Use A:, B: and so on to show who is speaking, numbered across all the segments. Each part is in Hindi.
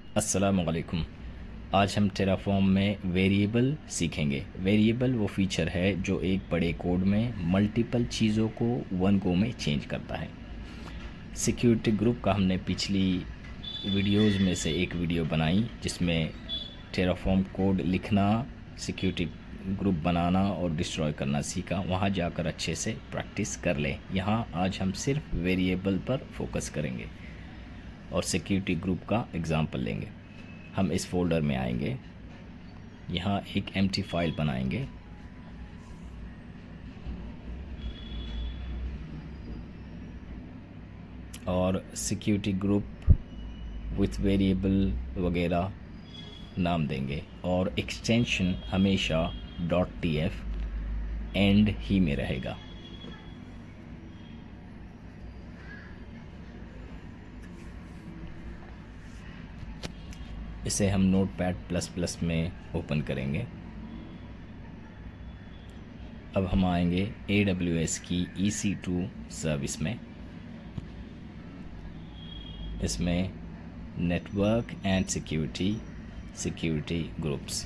A: अस्सलामुअलैकुम। आज हम टेराफॉर्म में वेरिएबल सीखेंगे। वेरिएबल वो फीचर है जो एक बड़े कोड में मल्टीपल चीज़ों को वन गो में चेंज करता है। सिक्योरिटी ग्रुप का हमने पिछली वीडियोस में से एक वीडियो बनाई जिसमें टेराफॉर्म कोड लिखना, सिक्योरिटी ग्रुप बनाना और डिस्ट्रॉय करना सीखा। वहाँ जाकर अच्छे से प्रैक्टिस कर लें। यहाँ आज हम सिर्फ वेरिएबल पर फोकस करेंगे और सिक्योरिटी ग्रुप का एग्ज़ाम्पल लेंगे। हम इस फोल्डर में आएंगे, यहाँ एक एम्प्टी फाइल बनाएंगे और सिक्योरिटी ग्रुप विथ वेरिएबल वगैरह नाम देंगे और एक्सटेंशन हमेशा .tf एंड ही में रहेगा। इसे हम नोटपैड++ में ओपन करेंगे। अब हम आएंगे AWS की EC2 सर्विस में। इसमें नेटवर्क एंड सिक्योरिटी ग्रुप्स,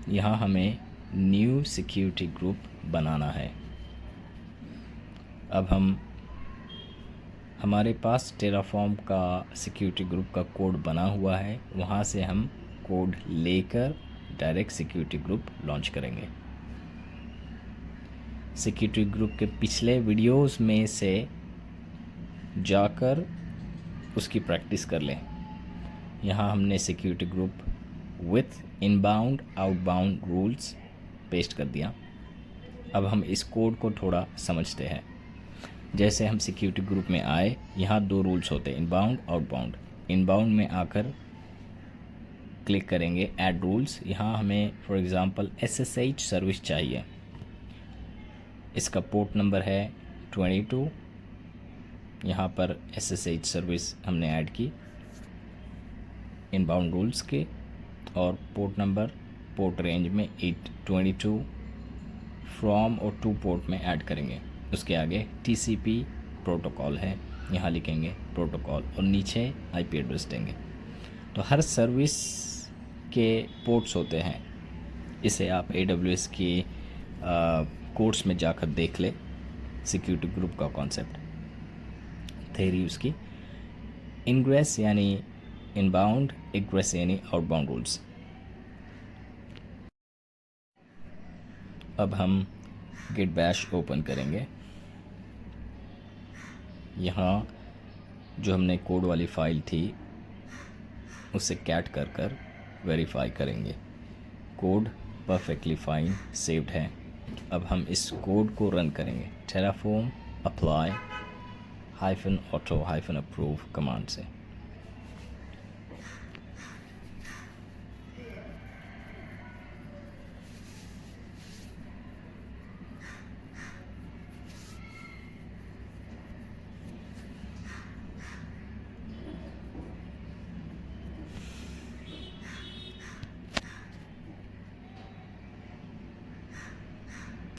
A: यहाँ हमें न्यू सिक्योरिटी ग्रुप बनाना है। अब हमारे पास टेराफॉर्म का सिक्योरिटी ग्रुप का कोड बना हुआ है, वहाँ से हम कोड लेकर डायरेक्ट सिक्योरिटी ग्रुप लॉन्च करेंगे। सिक्योरिटी ग्रुप के पिछले वीडियोस में से जाकर उसकी प्रैक्टिस कर लें। यहाँ हमने security group with inbound outbound rules paste कर दिया। अब हम इस कोड को थोड़ा समझते हैं। जैसे हम सिक्योरिटी ग्रुप में आए, यहाँ दो रूल्स होते हैं, इनबाउंड आउटबाउंड। इनबाउंड में आकर क्लिक करेंगे ऐड रूल्स। यहाँ हमें फॉर एग्ज़ाम्पल SSH सर्विस चाहिए। इसका पोर्ट नंबर है 22। यहाँ पर SSH सर्विस हमने ऐड की इनबाउंड रूल्स के और पोर्ट नंबर पोर्ट रेंज में 822 फ्रॉम और टू पोर्ट में ऐड करेंगे। उसके आगे TCP प्रोटोकॉल है, यहाँ लिखेंगे प्रोटोकॉल और नीचे IP एड्रेस देंगे। तो हर सर्विस के पोर्ट्स होते हैं। इसे आप AWS की कोर्स में जाकर देख ले। सिक्योरिटी ग्रुप का कॉन्सेप्ट, थ्योरी उसकी, इनग्रेस यानी इनबाउंड, एग्रेस यानी आउटबाउंड रूल्स। अब हम गिट बैश ओपन करेंगे। यहाँ जो हमने कोड वाली फ़ाइल थी उसे कैट कर वेरीफाई करेंगे। कोड परफेक्टली फाइन सेव्ड है। अब हम इस कोड को रन करेंगे Terraform apply -auto -approve command से।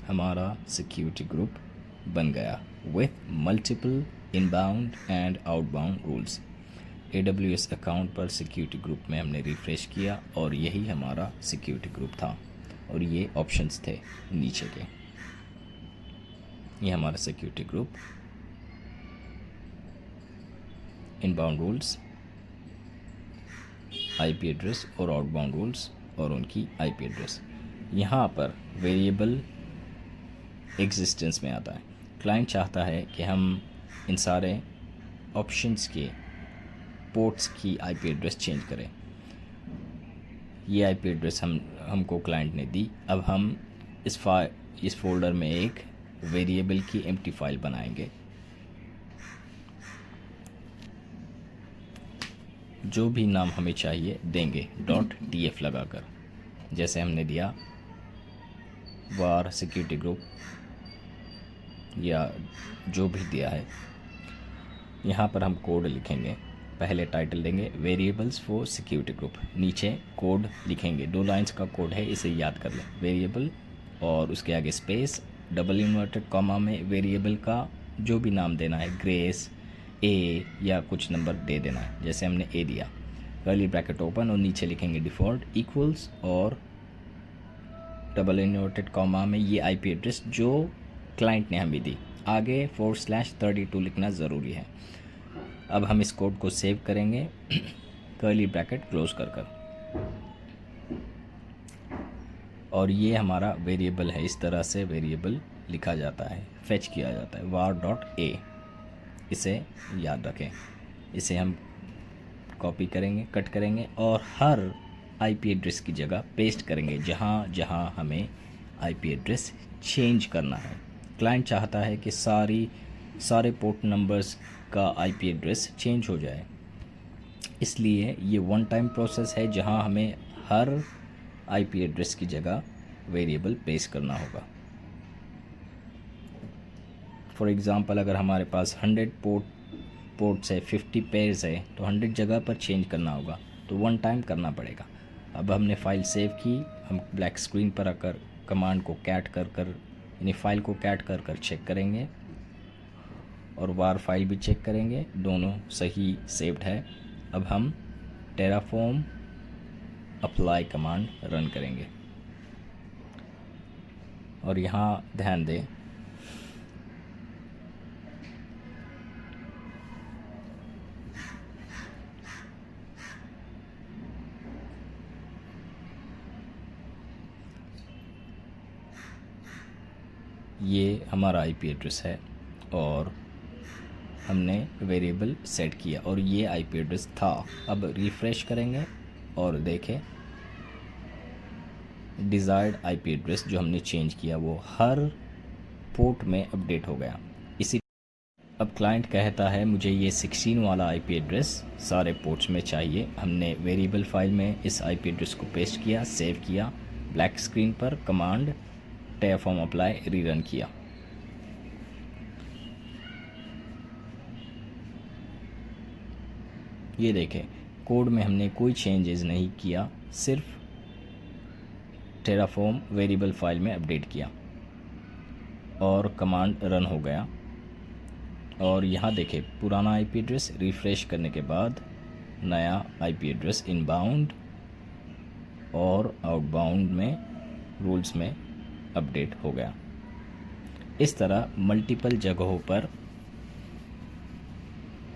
A: हमारा सिक्योरिटी ग्रुप बन गया with multiple inbound and outbound rules. AWS account पर सिक्योरिटी ग्रुप में हमने रिफ़्रेश किया और यही हमारा सिक्योरिटी ग्रुप था और ये ऑप्शंस थे नीचे के। ये हमारा security group, inbound rules, IP address और आउटबाउंड रूल्स और उनकी IP एड्रेस। यहाँ पर वेरिएबल एग्जिस्टेंस में आता है। क्लाइंट चाहता है कि हम इन सारे ऑप्शंस के पोर्ट्स की IP एड्रेस चेंज करें। ये IP एड्रेस हमको क्लाइंट ने दी। अब हम इस फोल्डर में एक वेरिएबल की एम्प्टी फाइल बनाएंगे। जो भी नाम हमें चाहिए देंगे .tf लगाकर, जैसे हमने दिया वार सिक्योरिटी ग्रुप या जो भी दिया है। यहाँ पर हम कोड लिखेंगे। पहले टाइटल देंगे वेरिएबल्स फॉर सिक्योरिटी ग्रुप, नीचे कोड लिखेंगे। 2 लाइंस का कोड है, इसे याद कर लें। वेरिएबल और उसके आगे स्पेस, डबल इन्वर्टेड कॉमा में वेरिएबल का जो भी नाम देना है, ग्रेस, ए या कुछ नंबर दे देना है। जैसे हमने ए दिया, कर्ली ब्रैकेट ओपन और नीचे लिखेंगे डिफ़ॉल्ट इक्वल्स और डबल इन्वर्टेड कॉमा में ये आईपी एड्रेस जो क्लाइंट ने हमें दी। आगे /32 लिखना ज़रूरी है। अब हम इस कोड को सेव करेंगे कर्ली ब्रैकेट क्लोज कर और ये हमारा वेरिएबल है। इस तरह से वेरिएबल लिखा जाता है, फेच किया जाता है var.a। इसे याद रखें। इसे हम कॉपी करेंगे, कट करेंगे और हर आईपी एड्रेस की जगह पेस्ट करेंगे जहाँ जहाँ हमें आईपी एड्रेस चेंज करना है। क्लाइंट चाहता है कि सारे पोर्ट नंबर्स का आईपी एड्रेस चेंज हो जाए, इसलिए ये वन टाइम प्रोसेस है जहाँ हमें हर आईपी एड्रेस की जगह वेरिएबल पेस्ट करना होगा। फॉर एग्ज़ाम्पल अगर हमारे पास 100 पोर्ट्स है, 50 पेयर्स है, तो 100 जगह पर चेंज करना होगा, तो वन टाइम करना पड़ेगा। अब हमने फ़ाइल सेव की, हम ब्लैक स्क्रीन पर आकर कमांड को कैट कर यानी फ़ाइल को कैट कर चेक करेंगे और वार फाइल भी चेक करेंगे, दोनों सही सेव्ड है। अब हम टेराफॉर्म अप्लाई कमांड रन करेंगे और यहाँ ध्यान दें ये हमारा आईपी एड्रेस है और हमने वेरिएबल सेट किया और ये आईपी एड्रेस था। अब रिफ़्रेश करेंगे और देखें डिज़ायर्ड आईपी एड्रेस जो हमने चेंज किया वो हर पोर्ट में अपडेट हो गया। इसी अब क्लाइंट कहता है मुझे ये 16 वाला आईपी एड्रेस सारे पोर्ट्स में चाहिए। हमने वेरिएबल फाइल में इस आईपी एड्रेस को पेस्ट किया, सेव किया, ब्लैक स्क्रीन पर कमांड टेराफॉर्म अप्लाई रीरन किया। ये देखें कोड में हमने कोई चेंजेस नहीं किया, सिर्फ टेराफॉर्म वेरिएबल फाइल में अपडेट किया और कमांड रन हो गया। और यहाँ देखें पुराना आईपी एड्रेस रिफ़्रेश करने के बाद नया आईपी एड्रेस इनबाउंड और आउटबाउंड में रूल्स में अपडेट हो गया। इस तरह मल्टीपल जगहों पर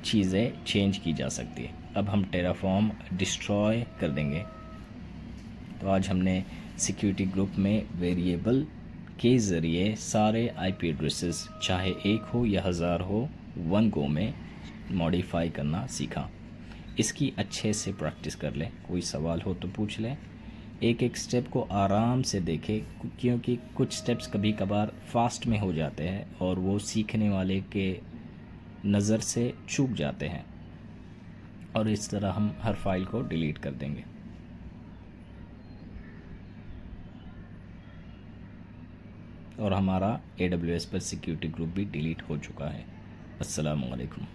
A: चीज़ें चेंज की जा सकती है। अब हम टेराफॉर्म डिस्ट्रॉय कर देंगे। तो आज हमने सिक्योरिटी ग्रुप में वेरिएबल के ज़रिए सारे आईपी एड्रेसेस चाहे एक हो या 1000 हो वन गो में मॉडिफाई करना सीखा। इसकी अच्छे से प्रैक्टिस कर लें, कोई सवाल हो तो पूछ लें। एक एक स्टेप को आराम से देखें क्योंकि कुछ स्टेप्स कभी कभार फास्ट में हो जाते हैं और वो सीखने वाले के नज़र से चूक जाते हैं और इस तरह हम हर फाइल को डिलीट कर देंगे। और हमारा AWS पर सिक्योरिटी ग्रुप भी डिलीट हो चुका है। अस्सलामु अलैकुम।